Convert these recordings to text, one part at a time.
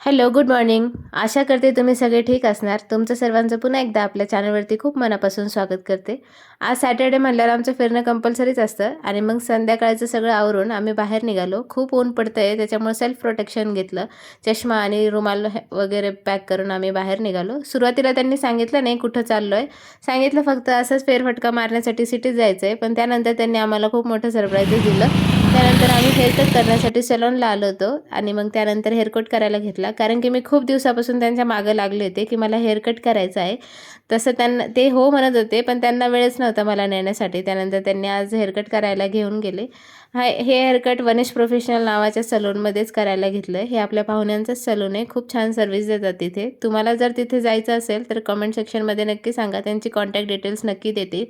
Hello, good morning. आशा करते तुम्ही सगळे ठीक असणार. तुमचं सर्वांचं पुन्हा एकदा आपल्या चॅनलवरती खूप मनापासून स्वागत करते. आज सॅटर्डे म्हटल्यावर आमचं फिरणं कंपल्सरीच असतं आणि मग संध्याकाळचं सगळं आवरून आम्ही बाहेर निघालो. खूप ऊन पडतंय त्याच्यामुळे सेल्फ प्रोटेक्शन घेतलं. चष्मा आणि रुमाल वगैरे पॅक करून आम्ही बाहेर निघालो. सुरुवातीला त्यांनी सांगितलं नाही कुठं चाललोय. सांगितलं फक्त असंच फेरफटका मारण्यासाठी सिटीत जायचंय. पण त्यानंतर त्यांनी आम्हाला खूप मोठं सरप्राईज दिलं. त्यानंतर आम्ही हेअरकट करण्यासाठी सलूनला आलो होतो आणि मग त्यानंतर हेअरकट करायला घेतला. कारण की मी खूप दिवसापासून त्यांच्या मागं लागले होते की मला हेअरकट करायचं आहे. तसं त्यांना ते हो म्हणत होते, पण त्यांना वेळच नव्हता मला नेण्यासाठी. त्यानंतर त्यांनी आज हेअरकट करायला घेऊन गेले. हे हेअरकट वनिश प्रोफेशनल नावाच्या सलूनमध्येच करायला घेतलं. हे आपल्या पाहुण्यांचंच सलून आहे. खूप छान सर्व्हिस देतात तिथे. तुम्हाला जर तिथे जायचं असेल तर कमेंट सेक्शनमध्ये नक्की सांगा. त्यांची कॉन्टॅक्ट डिटेल्स नक्की देतील.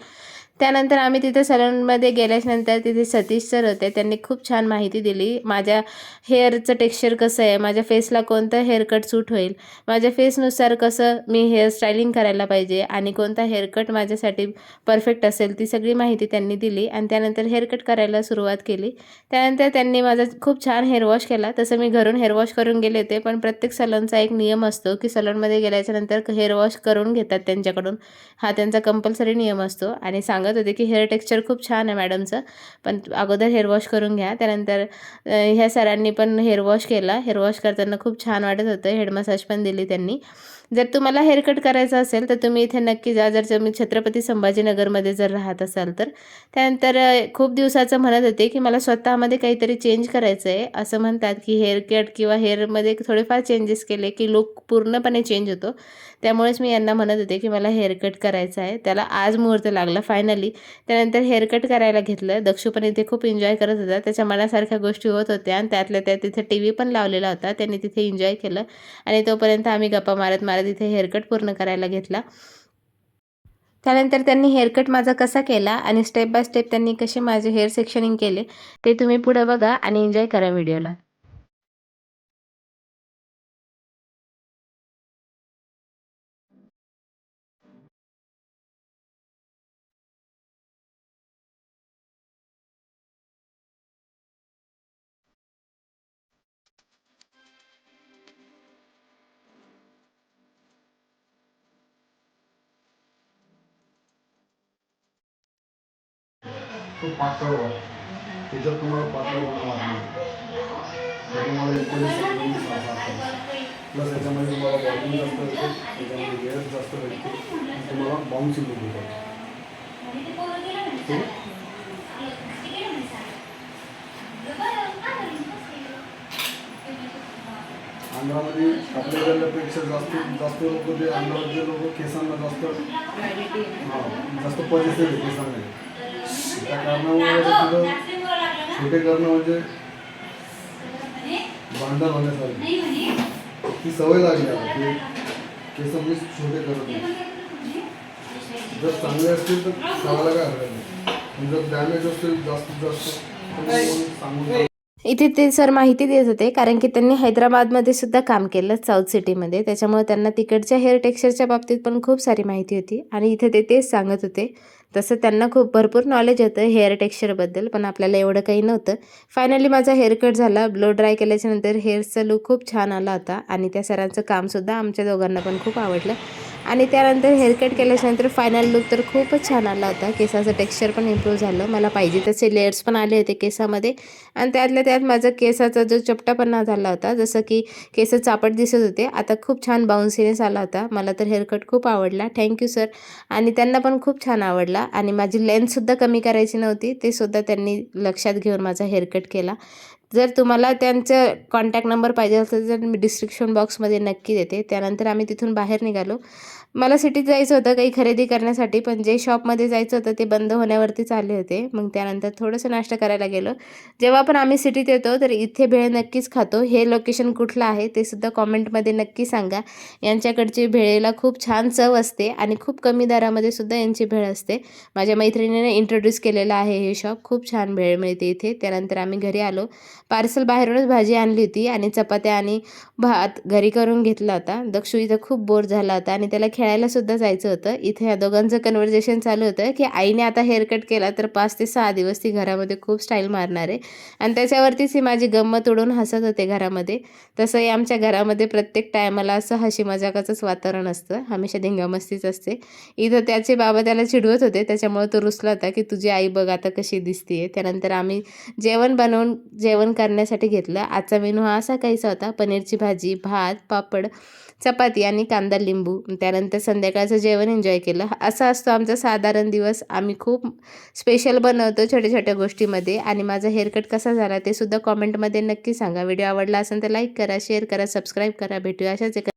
त्यानंतर आम्ही तिथे सलूनमध्ये गेल्याच्यानंतर तिथे सतीश सर होते. त्यांनी खूप छान माहिती दिली. माझ्या हेअरचं टेक्स्चर कसं आहे, माझ्या फेसला कोणतं हेअरकट सूट होईल, माझ्या फेसनुसार कसं मी हेअर स्टायलिंग करायला पाहिजे आणि कोणता हेअरकट माझ्यासाठी परफेक्ट असेल, ती सगळी माहिती त्यांनी दिली. आणि त्यानंतर हेअरकट करायला सुरुवात केली. त्यानंतर त्यांनी माझा खूप छान हेअर वॉश केला. तसं मी घरून हेअर वॉश करून गेले होते, पण प्रत्येक सलूनचा एक नियम असतो की सलूनमध्ये गेल्याच्यानंतर हेअर वॉश करून घेतात त्यांच्याकडून. हा त्यांचा कंपल्सरी नियम असतो. आणि सांगत होते की हेअर टेक्स्चर खूप छान आहे मॅडमचं, पण अगोदर हेअर वॉश करून घ्या. त्यानंतर ह्या सरांनी पण हेअर वॉश केला. हेअर वॉश करताना खूप छान वाटत होतं. हेड मसाज पण दिली त्यांनी. जर तुम्हाला हेअरकट करायचं असेल तर तुम्ही इथे नक्की जा, जर तुम्ही छत्रपती संभाजीनगरमध्ये जर राहत असाल तर. त्यानंतर खूप दिवसाचं म्हणत होते की मला स्वतःमध्ये काहीतरी चेंज करायचं आहे. असं म्हणतात की हेअरकट किंवा हेअरमध्ये थोडेफार चेंजेस केले की लुक पूर्णपणे चेंज होतो. त्यामुळेच मी यांना म्हणत होते की मला हेअरकट करायचं आहे. त्याला आज मुहूर्त लागला फायनली. त्यानंतर हेअरकट करायला घेतलं. दक्षू पण इथे खूप एन्जॉय करत होता. त्याच्या मनासारख्या गोष्टी होत होत्या आणि त्यातल्या त्यात तिथे टी व्ही पण लावलेला होता. त्यांनी तिथे एन्जॉय केलं आणि तोपर्यंत आम्ही गप्पा मारत मारत इथे हेअरकट पूर्ण करायला घेतला. त्यानंतर त्यांनी हेअरकट माझा कसा केला आणि स्टेप बाय स्टेप त्यांनी कसे माझे हेअर सेक्शनिंग केले ते तुम्ही पुढे बघा आणि एन्जॉय करा व्हिडिओला. तो पातळ व्हा. त्याच्यात तुम्हाला पातळ बनवावं लागेल. त्याच्यामध्ये प्लस याच्यामध्ये तुम्हाला वॉल्यूम जास्त भेटते, त्याच्यामध्ये लेअर जास्त भेटते आणि तुम्हाला बाउन्सी लुक भेटतो. ठीक आहे. आंध्रामध्ये आपल्या जिल्ह्यापेक्षा जास्त लोक जे आंध्राचे लोक केसांना जास्त जास्त पॉझिटिव्ह आहे केसांना. त्या कारणामुळे तिथं छोटे करणं म्हणजे भांडण होण्यासारखी ती सवय लागली आहे की केस मी छोटे करत नाही. जर चांगले असतील तर करायला काय हरकत नाही, पण जर डॅमेज असतील जास्तीत जास्त तर सांगून इथे ते सर माहिती देत होते, कारण की त्यांनी हैदराबादमध्ये सुद्धा काम केलं, साऊथ सिटीमध्ये. त्याच्यामुळे त्यांना तिकडच्या हेअर टेक्स्चरच्या बाबतीत पण खूप सारी माहिती होती आणि इथे ते तेच सांगत होते. तसं त्यांना खूप भरपूर नॉलेज होतं हेअर टेक्स्चरबद्दल, पण आपल्याला एवढं काही नव्हतं. फायनली माझा हेअर कट झाला. ब्लो ड्राय केल्याच्यानंतर हेअरचा लुक खूप छान आला होता आणि त्या सरांचं कामसुद्धा आमच्या दोघांना पण खूप आवडलं. आणि त्यानंतर हेअरकट केल्याच्यानंतर फायनल लुक तर खूपच छान आला होता. केसाचं टेक्स्चर पण इम्प्रूव्ह झालं. मला पाहिजे तसे लेयर्स पण आले होते केसामध्ये आणि त्यातल्या त्यात माझा केसाचा जो चपटापणा झाला होता, जसं की केस चापट दिसत होते, आता खूप छान बाउन्सीनेस आला होता. मला तर हेअरकट खूप आवडला. Thank you sir. आणि त्यांना पण खूप छान आवडला आणि माझी लेंथसुद्धा कमी करायची नव्हती, ते सुद्धा त्यांनी लक्षात घेऊन माझा हेअरकट केला. जर तुम्हाला त्यांचं कॉन्टॅक्ट नंबर पाहिजे असेल तर मी डिस्क्रिप्शन बॉक्समध्ये नक्की देते. त्यानंतर आम्ही तिथून बाहेर निघालो. मला सिटीत जायचं होतं काही खरेदी करण्यासाठी, पण जे शॉपमध्ये जायचं होतं ते बंद होण्यावरतीच आले होते. मग त्यानंतर थोडंसं नाश्ता करायला गेलो. जेव्हा पण आम्ही सिटीत येतो तर इथे भेळ नक्कीच खातो. हे लोकेशन कुठलं आहे ते सुद्धा कॉमेंटमध्ये नक्की सांगा. यांच्याकडची भेळेला खूप छान चव असते आणि खूप कमी दरामध्ये सुद्धा यांची भेळ असते. माझ्या मैत्रिणीने इंट्रोड्यूस केलेलं आहे हे शॉप. खूप छान भेळ मिळते इथे. त्यानंतर आम्ही घरी आलो. पार्सल बाहेरूनच भाजी आणली होती आणि चपात्या आणि भात घरी करून घेतला होता. दक्षू इथं खूप बोर झाला होता आणि त्याला खेळायला सुद्धा जायचं होतं. इथे या दोघांचं कन्व्हर्सेशन चालू होतं की आईने आता हेअर कट केला तर 5 ते 6 दिवस ती घरामध्ये खूप स्टाईल मारणार आहे आणि त्याच्यावरतीच ही माझी गंमत उडून हसत होते घरामध्ये. तसंही आमच्या घरामध्ये प्रत्येक टायमाला असं हसी मजाकाचंच वातावरण असतं, हमेशा धिंगामस्तीच असते. इथं त्याचे बाबा त्याला चिडवत होते, त्याच्यामुळे तो रुसला होता की तुझी आई बघ आता कशी दिसतीये. त्यानंतर आम्ही जेवण करण्यासाठी घेतलं. आजचा मेनू हा असा काहीसा होता: पनीरची भाजी, भात, पापड, चपाती आणि कांदा लिंबू. त्यानंतर संध्याकाळचं जेवण एन्जॉय केलं. असा असतो आमचा साधारण दिवस. आम्ही खूप स्पेशल बनवतो छोट्या छोट्या गोष्टीमध्ये. आणि माझा हेअरकट कसा झाला ते सुद्धा कॉमेंटमध्ये नक्की सांगा. व्हिडिओ आवडला असेल तर लाईक करा, शेअर करा, सबस्क्राईब करा. भेटूया अशाच एका